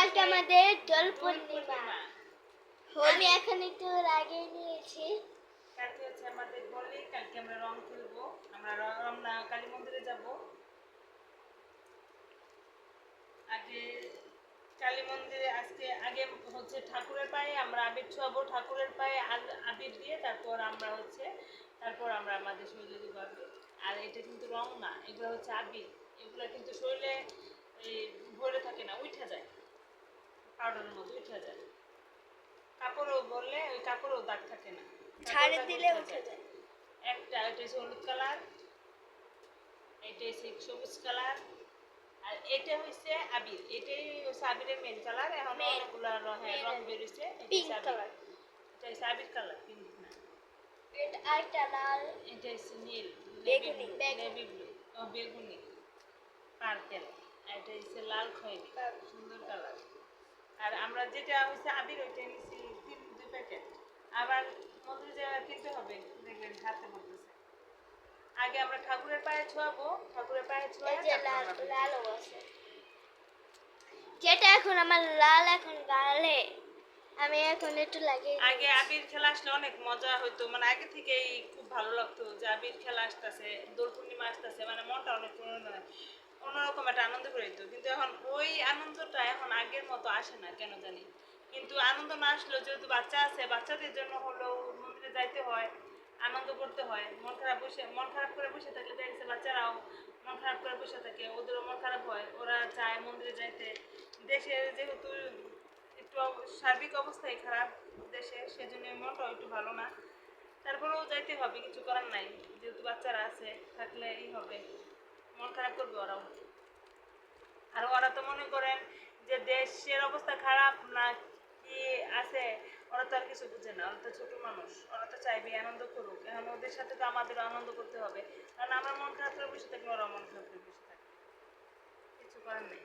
কালকে আমাদের দোল পূর্ণিমা। আমি এখন একটু লাগিয়ে নিয়েছি। কালকে হচ্ছে আমাদের হোলি, কালকে আমরা রং খেলবো। আমরা কালী মন্দিরে যাব। আগে কালী মন্দিরে আগে হচ্ছে ঠাকুরের পায়ে আমরা আবির ছোঁয়াবো, ঠাকুরের পায়ে আবির দিয়ে তারপর আমরা আমাদের শরীরে দিব আবির। আর এটা কিন্তু রং না, এগুলো হচ্ছে আবির। এগুলো কিন্তু শরীরে ভরে থাকে না, উঠে যায়, পাউডারের মতো উঠে যায়। কাপড়ও বললে ওই কাপড়েও দাগ থাকে না, ঝাড়ে দিলে উঠে যায়। এটা হচ্ছে হলুদ কালার, এটা হচ্ছে সবুজ কালার, আর এটা হচ্ছে আবির। এটাই হচ্ছে আবিরের মেন কালার। এখন অনেকগুলো রং বেরিয়েছে। পিঙ্ক কালার, এটা হচ্ছে আবির কালার, পিঙ্ক না। এটা আরেকটা লাল, এটা হচ্ছে নীল, বেগুনি, নেভি ব্লু, ও বেগুনি, পার্পেল। এটা হচ্ছে লাল খয়েরি, সুন্দর কালার। আর আমরা যেটা হচ্ছে আবির ওইটা নিচ্ছি 2 প্যাকেট। আবার মন্দিরে যাওয়া কিনতে হবে, দেখবেন হাতে বলতেছে। আগে আমরা ঠাকুরের পায়ে ছোঁয়াবো, ঠাকুরের পায়ে ছোঁয়া লালও আছে, যেটা এখন আমার লাল এখন গালে। আমি এখন একটু লাগিয়ে আগে আবির খেলা আসলে অনেক মজা হইতো, মানে আগে থেকেই খুব ভালো লাগতো যে আবির খেলা আসতেছে, দোল পূর্ণিমা আসতেছে, মানে মনটা অনেক অন্যরকম একটা আনন্দ করে দিত। কিন্তু এখন ওই আনন্দটা এখন আগের মতো আসে না কেন জানি। কিন্তু আনন্দ না আসলেও যেহেতু বাচ্চা আছে, বাচ্চাদের জন্য হলেও মন্দিরে যাইতে হয়, আনন্দ করতে হয়। মন খারাপ করে বসে থাকলে দেখছে বাচ্চারাও মন খারাপ করে বসে থাকে, ওদেরও মন খারাপ হয়, ওরা চায় মন্দিরে যাইতে। দেশে যেহেতু একটু সার্বিক অবস্থাই খারাপ দেশে, সেজন্য মনটাও একটু ভালো না। তারপরেও যাইতে হবে, কিছু করার নাই। যেহেতু বাচ্চারা আছে, থাকলে হবে, মন খারাপ করবে ওরাও। আর ওরা তো মনে করেন যে দেশের অবস্থা খারাপ না কি আছে, ওরা তো আর কিছু বুঝে না। ওরা তো ছোট মানুষ, ওরা তো চাইবে আনন্দ করুক। এখন ওদের সাথে তো আমাদেরও আনন্দ করতে হবে, কারণ আমার মন খারাপ করে বসে থাকলে ওরা মন খারাপ করে বসে থাকবে, কিছু করার নেই।